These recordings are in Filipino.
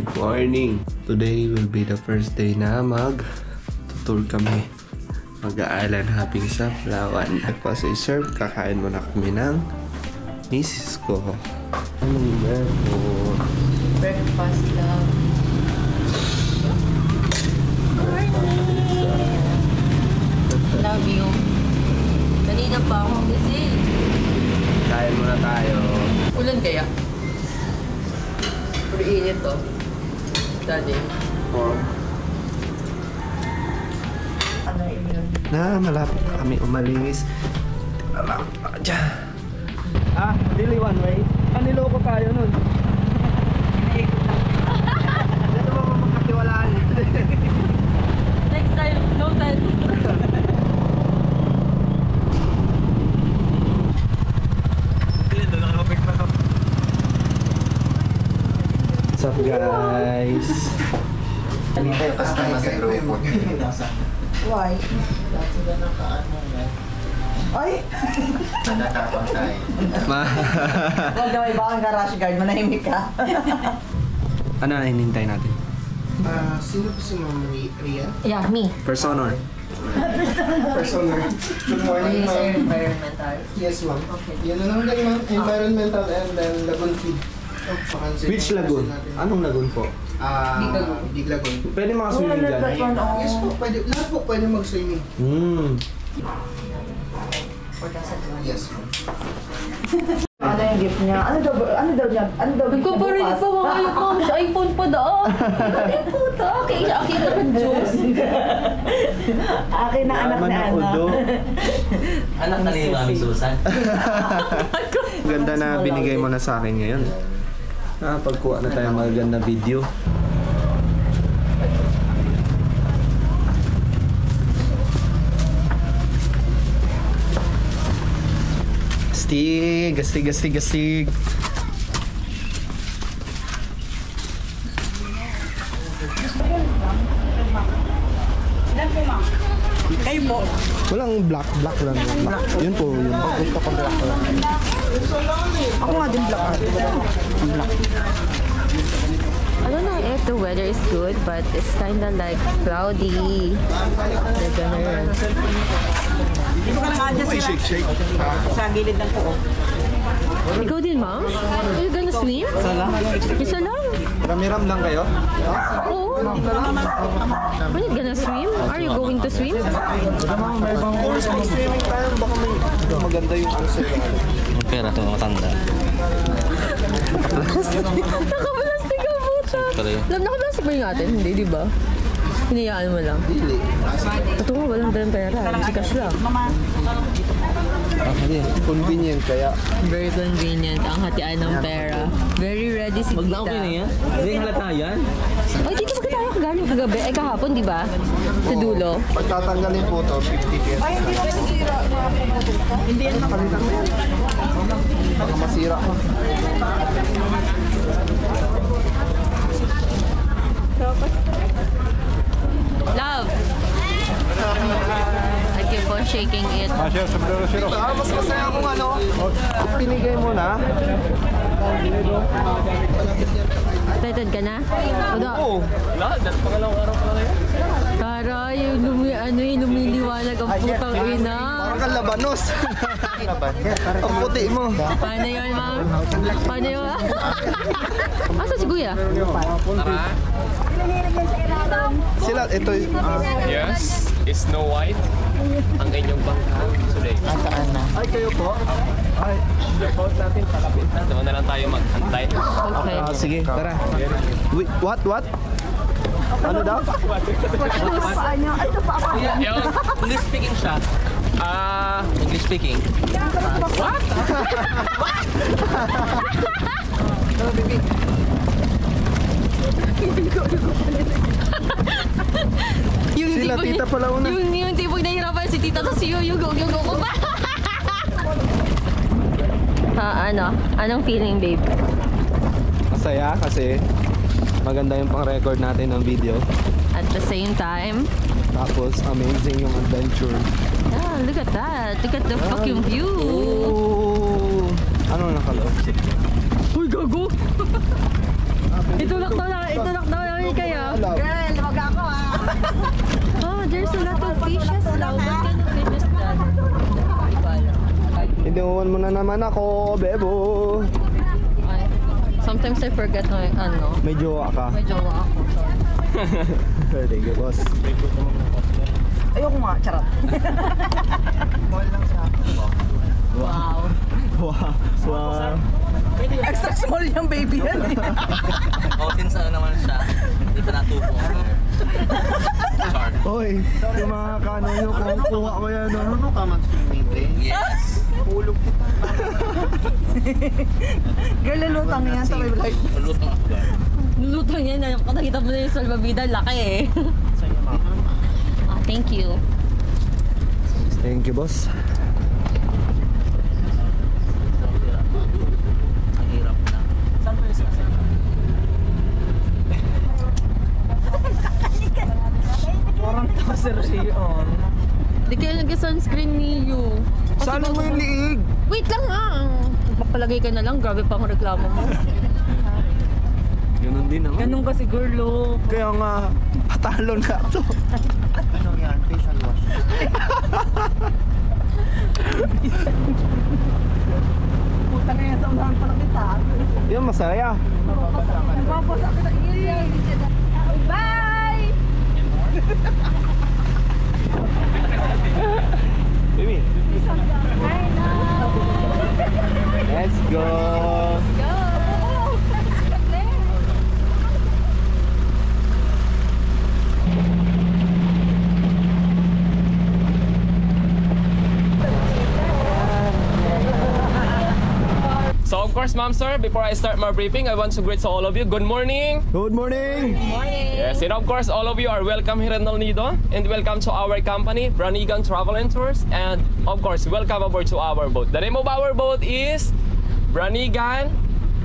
Good morning! Today will be the first day na mag-tour kami. Mag-island hopping sa Palawan. Tapos i-serve, kakain muna kami ng misis ko. Breakfast lang. Love you. Kanina pa ako gising. Kain muna tayo. Ulan kaya? Pero init to. Daddy. Ano yun? Malapit na kami umalis. Alam pa dyan. Dili one way. Niloko tayo nun. Ano ba magkatiwalaan? Next time, no time. What's up guys? Hindi tayo kasama sa grupo. Why? Ay! Nagkakapang tayo. Huwag daw iba kang garage guard, manahimik ka. Ano na hinintay natin? Sino po si Ma'am Ria? Yeah, me. First honor. Personal. Good morning, ma'am. Environmental. Yes, ma'am. Okay. Yun na lang din, ma'am. Environmental and then lagoon feed. Which lagoon? Anong lagoon po? Big Lagoon. Pwede mga-swimming dyan? Yes po, pwede. Lahat po pwede mag-swimming. Yes, ma'am. Ano yung gift niya? Ano daw niya? Ano daw gift niya Nagpaparinig bukas? pa mga kayo ko. Sa iPhone pa daw. Ay puta. Kaya akin na ng Diyos. Akin na anak na anak. Anak na ni Mami Susan. Ganda na binigay mo na sa akin ngayon. Pagkuha na tayo maganda video. Gastig. Kayo po. Walang black lang. Yun po, yun. Gusto ko black lang. Ako nga din black. I don't know if the weather is good, but it's kinda like cloudy. The general. Di ba ka nang-adjust sila? Sa gilid ng po. Ikaw din, ma'am? Are you gonna swim? Isa lang. Ramiram lang kayo? Oo. Are you gonna swim? Are you going to swim? Course, mag-swimming tayo. Baka may maganda yung course. Pera ito, matanda. Nakabalastik ka, puta. Nakabalastik ba yung atin? Hindi, di ba? Hinayaan mo lang. Dili. Ito nga, walang dalang pera. Sikas lang. Convenient kaya. Very convenient ang hatian ng pera. Very ready si Wag na tita. okay na yan. Hindi halata yan. Ay, dito ba tayo galing kagabi? Ay, kahapon, di ba? Sa dulo. Pagtatanggalin po to, 50 pesos. Ay, hindi ba nasira? Hindi yan makalitan. Baka masira ka. Love! I keep on shaking it. Mas masaya kung ano, pinigay mo na. Excited ka na? Oo. Pangalawang araw pa lang yan. Taray, lumiliwanag ang putang ina. Parang kang labanos. Ang puti mo. Paano yun, ma'am? Paano yun? Asa si Kuya? Sila, ito Yes, is Snow White ang inyong bangka today. Ay, kayo po? Ay, Boat natin palapit na. Doon na lang tayo maghantay. Okay. sige, tara. Wait, what? Ano daw? Paan niya? Ay, ito pa ako. Yung English speaking siya. English speaking. What? Yung Sila, tipong- tita pala una. Yung tipong nahirapan si tita tapos yung ko pa. Anong feeling, babe? Masaya kasi maganda yung pang-record natin ng video. At the same time, Tapos amazing yung adventure. look at that. Look at the fucking view. Oh! Ano nakaloob? Uy, gago! Itulak daw namin kaya. Girl, wag ako ah. Oh, there's a lot of fishes now. What kind of fishes that? Inuwan mo na naman ako, bebo. Ay, sometimes I forget na ano. May jowa ka. May jowa ako. Thank you, boss. Ayoko nga, charot. Wow. Wow. Extra small yung baby yan eh. O, since ano naman siya, hindi pa natubo. Char. Hoy, yung mga kano nyo, kung kuha ko yan, Ano ka mag-swimming, play? Yes! Hulog kita. Girl, lulutang yan sa may light. Malutong ako ba? Lulutang yan. Nakita mo na yung salvavida. Laki eh. Oh, thank you. Thank you, boss. Ang hirap na. Parang taser siya on. Di kayo nag-sunscreen ni you. Saan mo yung liig? Wait lang ah. Magpapalagay ka na lang. Grabe pa ang reklamo mo. Ganun din naman. Ganun kasi girl oh. Kaya nga, patalo na to. Ano yan? Facial wash. Puta na yan sa unahan pa ng kita. Yan, masaya. Nagpapasa kita. Bye! Baby. Let's go. So of course, ma'am, sir, before I start my briefing, I want to greet to all of you. Good morning. Good morning. Yes, and of course, all of you are welcome here in El Nido, and welcome to our company, Branigan Travel and Tours, and of course, welcome aboard to our boat. The name of our boat is Branigan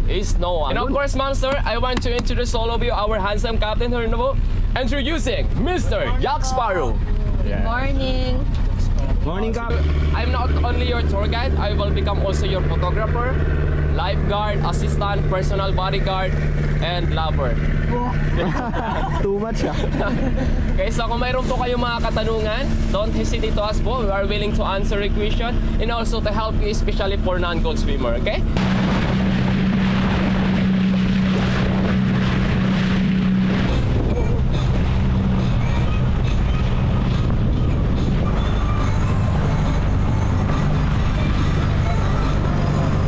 is no one. And of course, ma'am, sir, I want to introduce all of you our handsome captain here in the boat, introducing Mr. Jack Sparrow. Good morning. Morning, Cap. I'm not only your tour guide, I will become also your photographer, lifeguard, assistant, personal bodyguard, and lover. Too much, ah. Okay, so kung mayroon po kayong mga katanungan, don't hesitate to ask po. We are willing to answer your question and also to help you, especially for non-gold swimmer, okay?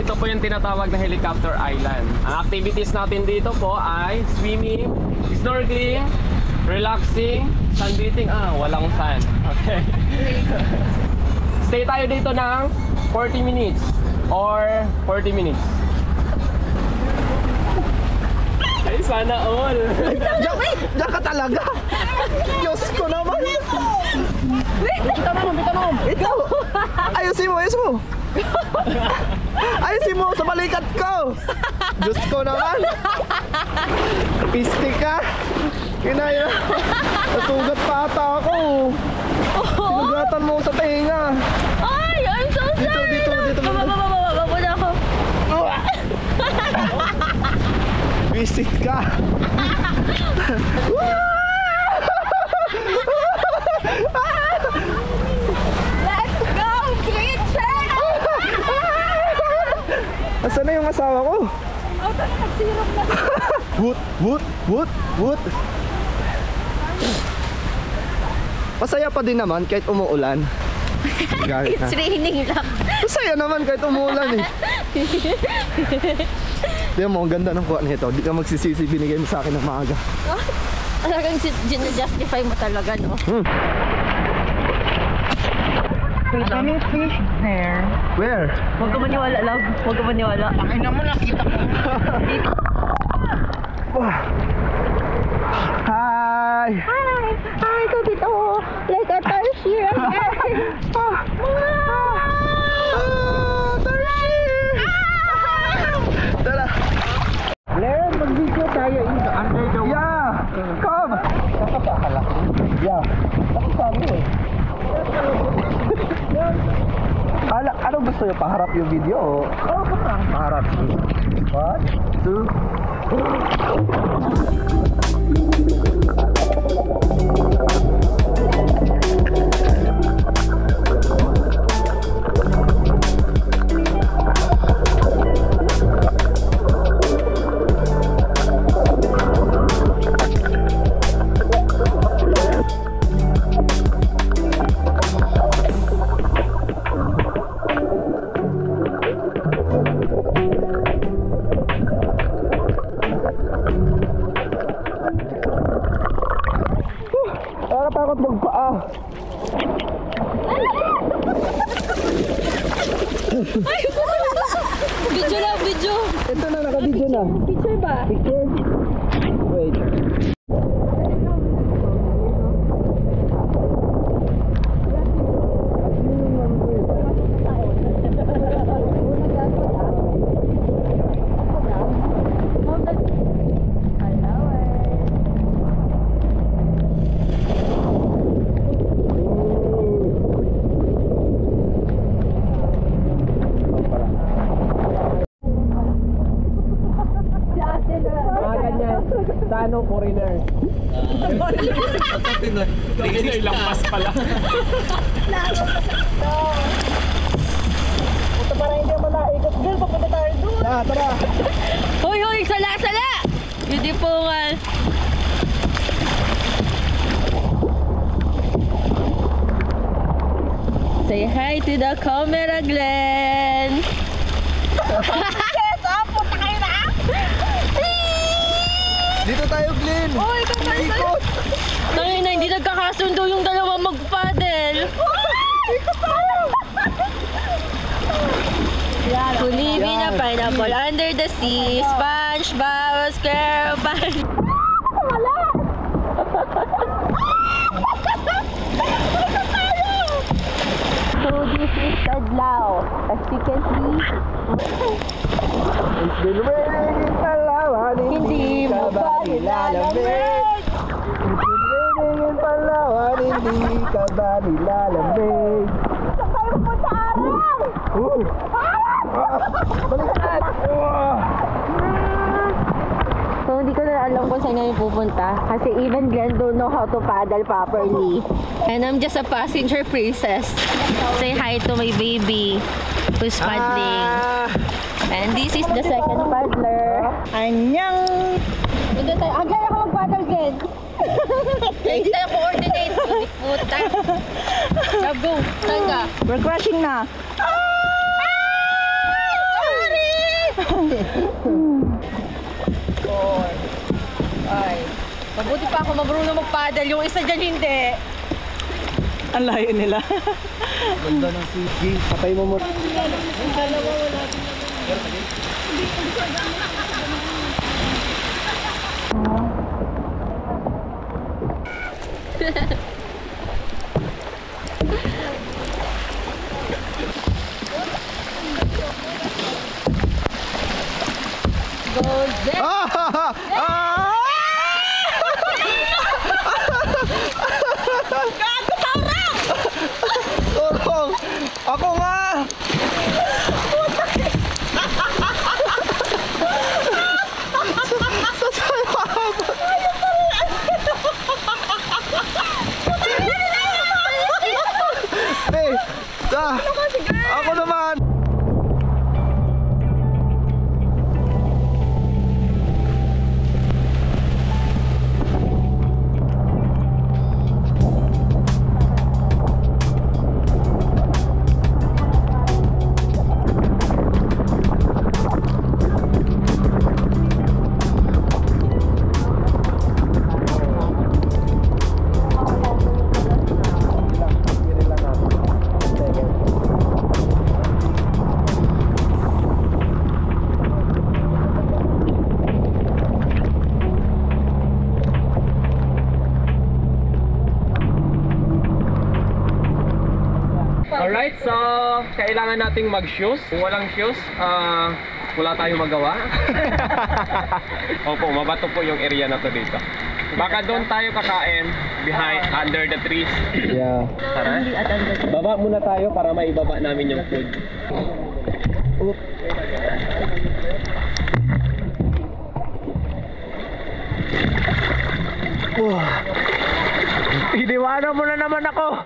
Ito po yung tinatawag na Helicopter Island. Ang activities natin dito po ay swimming, snorkeling, relaxing, sunbathing. Walang sun. Okay. Stay tayo dito ng 40 minutes or 40 minutes. Ay, sana all. Diyan ka talaga. Diyos ko naman. Ikaw. Ayusin mo. Ayusin mo sa balikat ko. Diyos ko naman. Pistik ka. Kinaya. Natugat pa ata ako. Sinugatan mo sa tenga. Ay, I'm so sorry. Dito. Baba muna ako. Visit ka. Let's go, creature! Asan na yung asawa ko? Nagsirap na. Woot. Masaya pa din naman kahit umuulan. Galit na. It's raining lang. Masaya naman kahit umuulan eh. Tignan mo, ang ganda ng kuha nito. Di ka magsisisi, binigay mo sa akin ng maaga. Talagang justify mo talaga, no? Any fish there? Where? Huwag ka maniwala, love. Huwag ka maniwala. Ay na mo, nakita ko. Hi! Hi, ito dito. Like a tarsier. Tara! Blair, mag-video tayo under the water. Yeah! Come! Yeah. Sabi eh. Ano gusto nyo? Paharap yung video o? Oo, pa. Paharap. 1, 2, Nakakatakot magpaa. Video lang, video. Ito na, naka-video na. Picture ba? Picture? Wait. Sano foreigner? Foreigner lang pas pala. Ito para hindi mo naikot girl, papunta tayo doon. Tara. Hoy, hoy, sala, sala! Hindi po nga. Say hi to the camera, Glenn! Yes, punta kayo na. Dito tayo, Glenn. Oh, ikaw tayo. Tangina, hindi nagkakasundo yung dalawa mag-paddle. Kulibi na pineapple under the sea, SpongeBob SquarePants. So this is Tadlao. As you can see, It's been raining in Palawan, hindi mo ba nilalamig? It's been raining in Palawan, hindi ka ba nilalamig? Baliktad! So hindi ko na alam kung saan kami pupunta kasi even Glenn don't know how to paddle properly. And I'm just a passenger princess. Say hi to my baby who's paddling. And this is the second paddler. Anyang. Hindi tayo. Agay ako mag-paddle, Glenn. Hindi tayo coordinate. Puta. Let's go. Tanga. We're crashing na. Ay. Mabuti pa ako marunong mag-paddle. Yung isa dyan hindi. Ang layo nila. Ganda ng CG. Patay mo mo. Golden. Tulong! Ako nga! Ako naman! Alright, so kailangan nating mag-shoes. Kung walang shoes, wala tayong magawa. Opo, mabato po yung area na to dito. Baka doon tayo kakain behind under the trees. Yeah. Tara. Baba muna tayo para maibaba namin yung food. Iniwanan mo na naman ako.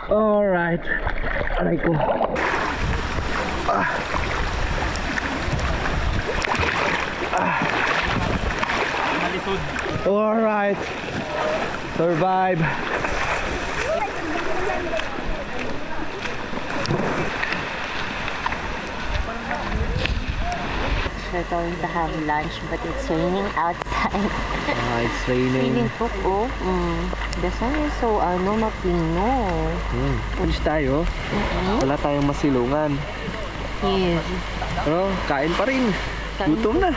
Alright. Aray ko. Alright. Survive. We're going to have lunch, but it's raining outside. It's raining. Feeling po po. The sun is so, mapino. Lunch tayo. Wala tayong masilungan. Yes. Pero kain pa rin. Gutom na.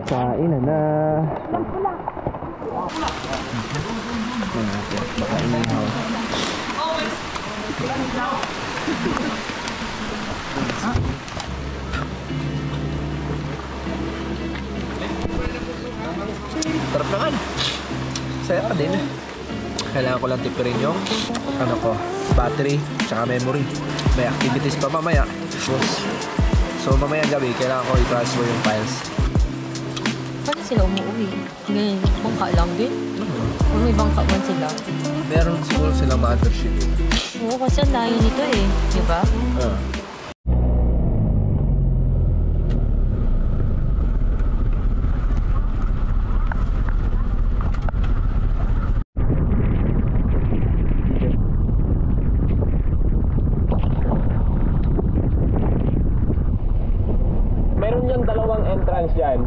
Kain na. Baka inihaw. Sarap naman. Saya pa din. Kailangan ko lang tipirin yung battery tsaka memory. May activities pa mamaya. So mamaya gabi, kailangan ko i-transfer yung files. Paano sila umuwi? Ganyan, bangka lang din? Kung may bangka man sila. Meron siguro silang mothership. Oo, kasi ang layo nito eh. Diba? Meron yung dalawang entrance dyan.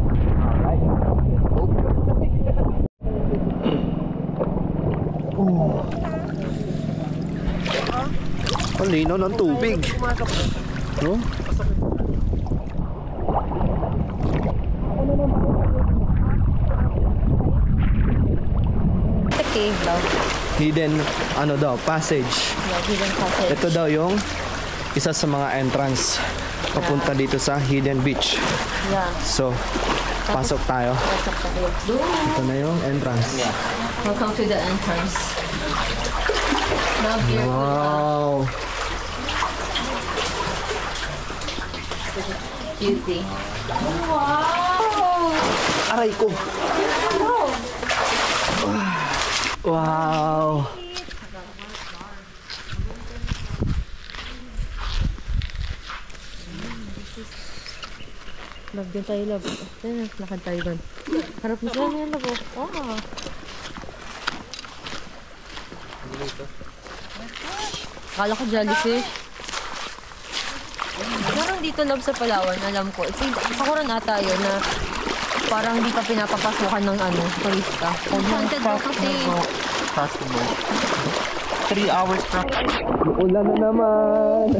Ang lino ng tubig. No? The cave daw. Hidden, passage. Yeah, hidden passage. Ito daw yung isa sa mga entrance papunta dito sa Hidden Beach. Yeah. So, pasok tayo. Pasok tayo. Doon. Ito na yung entrance. Welcome to the entrance. Love your Wow! beauty. Wow! Aray ko! Wow! Love din tayo, love. Ayun, lakad tayo doon. Harap mo sila ngayon, love. Wow! Akala ko jellyfish. Parang dito, love, sa Palawan, alam ko. Sakuran ata yun na parang di pa pinapapasukan ng turista. Haunted daw kasi. Possible. 3 hours from... Ulan na naman!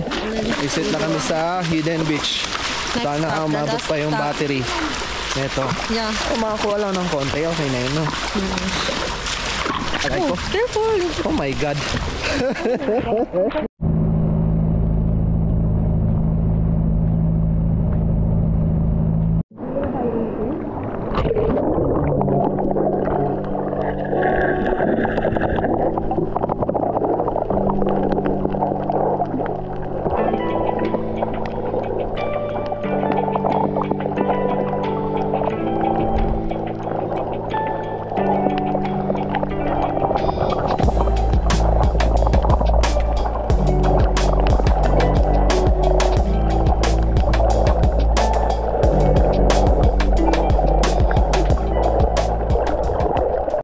Visit na kami sa Hidden Beach. Sana stop, umabot the pa yung stop. battery. Ito. Yeah. Kung makakuha lang ng konti, okay na yun, no? Aray ko. Careful! Oh my God.